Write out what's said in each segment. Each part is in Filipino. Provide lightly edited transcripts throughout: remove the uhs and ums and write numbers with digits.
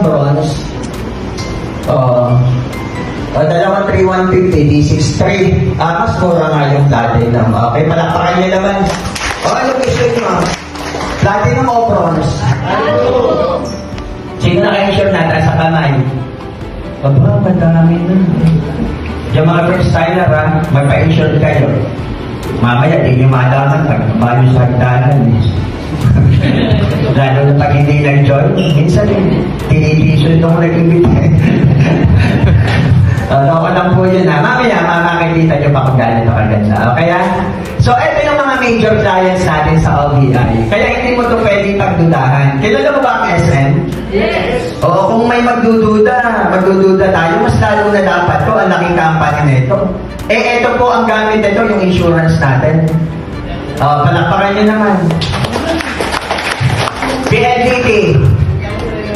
bronze. Dalawa 3,150, D6 3. Mas mura nga yung platinum. Okay, palakpakan niya naman. Ano gusto nyo? Platinum o bronze? Sino naka-insure natin sa kamay? Aba, madami na. Yung mga first timer magpa-insure kayo. Mamaya, hindi nyo malaman pag bayo sa hagdanan. Lalo na pag hindi nag-join, minsan tinitisyon nung nag-ibig. Loko lang po yun Mamaya, makakita nyo pa kung gano'n na kaganda. Kaya, so ito yung mga major clients natin sa OBI. Kaya hindi mo ito pwedeng pagdudahan. Kilala mo ba ang SM? Yes! Oo, kung may magdududa tayo, mas lalo na dapat to, ang laking company nito. Ito po ang gamit nito, yung insurance natin. Palakpakan nyo naman. PLDT.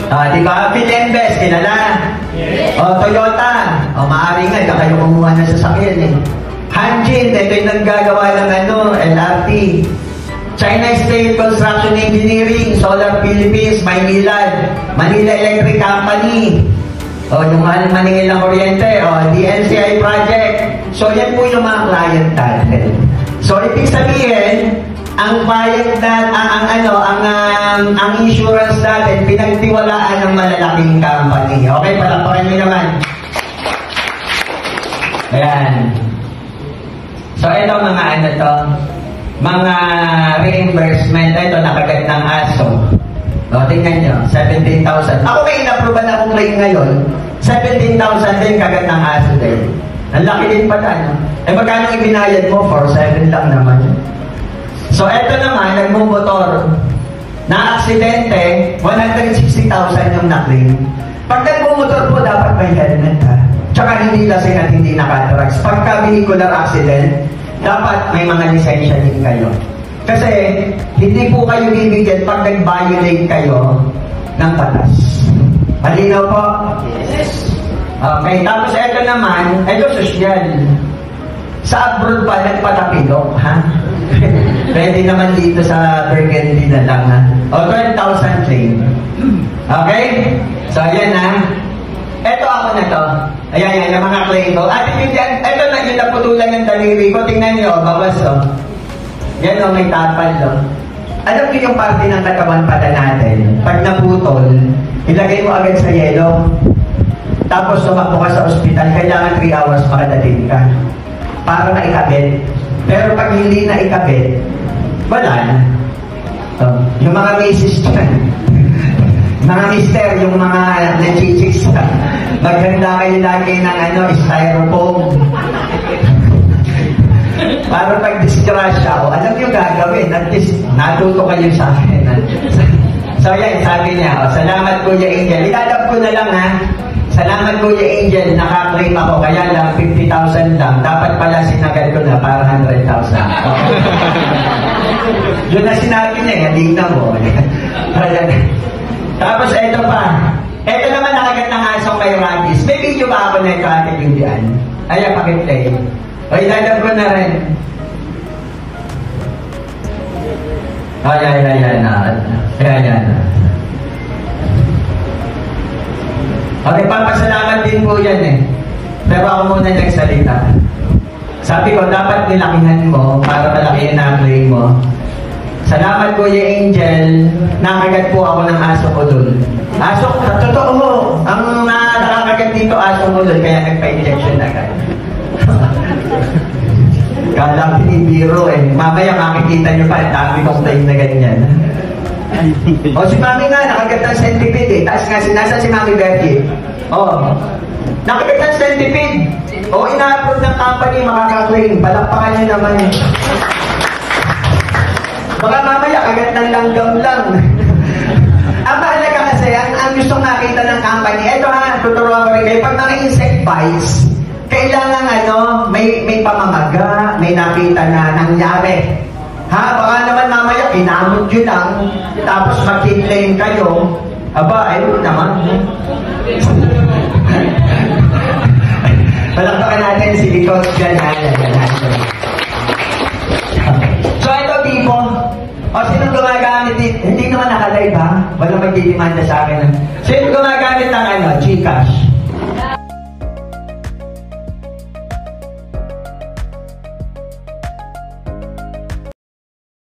Diba? Philinvest, kilala? Yes. Toyota. Maaari nga, kayo kumuha ng sasakyan eh. Hanjin, ito yung naggagawa ng LRT. China State Construction Engineering, Solar Philippines, Maynilad, Manila Electric Company. Yung maningil ng kuryente, DNCI Project. So, yan po yung mga client natin. So, ibig sabihin, ang client na, ang insurance natin, pinagtiwalaan ng malalaking company. Okay, palakpakan nyo naman. Ayan. So, ito mga mga reimbursement. Ito, nakagat ng aso. Tingnan nyo, 17,000. Ako may in-approval akong claim ngayon. 17,000 din, kagat ng aso din. Ang laki din pala, no? Magkano ibinayad mo? 4,700 lang naman. So, eto naman, nagmumotor. Na-aksidente, 160,000 yung na-claim. Pag nagmumotor po, dapat may helmet, ha? Tsaka hindi lasing at hindi nakatrucks. Pagka vehicular accident, dapat may mga lisensya din kayo. Kasi, hindi po kayo bibigyan pag nag-violate kayo ng batas. Malinaw po? Yes. Okay, tapos eto naman, ito social. Sa abroad pa, nagpatapilok, ha? Pwede naman dito sa Burgundy na lang, ha? 12,000 claim. Okay? So, ayan, ha? Ito ako na to. Ayan, yung mga claim ko. At ito na yung naputulan ng daliri ko. Tingnan nyo, bawas, Yan, may tapal, Alam niyo yung parte ng katawan pala natin, pag naputol, ilagay mo agad sa yelo. Tapos tumakbo ka sa ospital, kailangan 3 hours makadating ka para maikabit. Pero pag hindi na ikabit, wala na. Yung mga misis dyan, mga mister, yung mga nachichiks na, maganda kayo lagi ng styrofoam. Para pag disgrasya, alam nyo gagawin, at least natuto kayo sa akin. So yan, sabi niya, salamat Kuya Angel. Ilalap ko na lang, ha? Salamat Kuya Angel, naka-claim ako, kaya lang 50,000 lang. Dapat pala sinagad ko na para 100,000. Okay. Yun na sinabi niya, hindi na mo. Tapos eto pa. Eto naman nakagat ng asong may rabies. May video ba ako na ito atin yung diyan? Ayan, pakiplay. O, ilalap ko na rin. Ayan. Okay, papasalamat din po yan eh. Pero ako muna nagsalita. Sabi ko, dapat nilakihan mo para malakihan na claim mo. Salamat Kuya Angel, nakagat po ako ng aso ko dun. Aso, totoo, ang nakakagat dito aso mo dun, kaya nagpa-injection agad. Kala pinibiro eh. Mamaya makikita nyo pa, dami kong time na ganyan. O si Mami nga, nakagat ng centipede eh. Tapos nga, nasa si Mami Bertie. Nakagat ng centipede. Ina-approve ng company, makaka-claim. Palakpakan nyo naman eh. Baka mamaya, kagat ng langgam lang. Ang mahalaga kasi, ang gustong nakita ng company, eto ha, tuturuan ko rin kayo, pag mga insect bites, kailangan may pamamaga, may nakita na nangyari. Ha, baka naman mamaya, kinamot nyo lang, tapos mag-claim kayo, aba, ayun naman. Palakpakan natin si Coach dyan. So ito tipo, o sino gumagamit dito? Hindi naman naka-live ha? Walang magdidimanda sa akin. Sino gumagamit ng Gcash?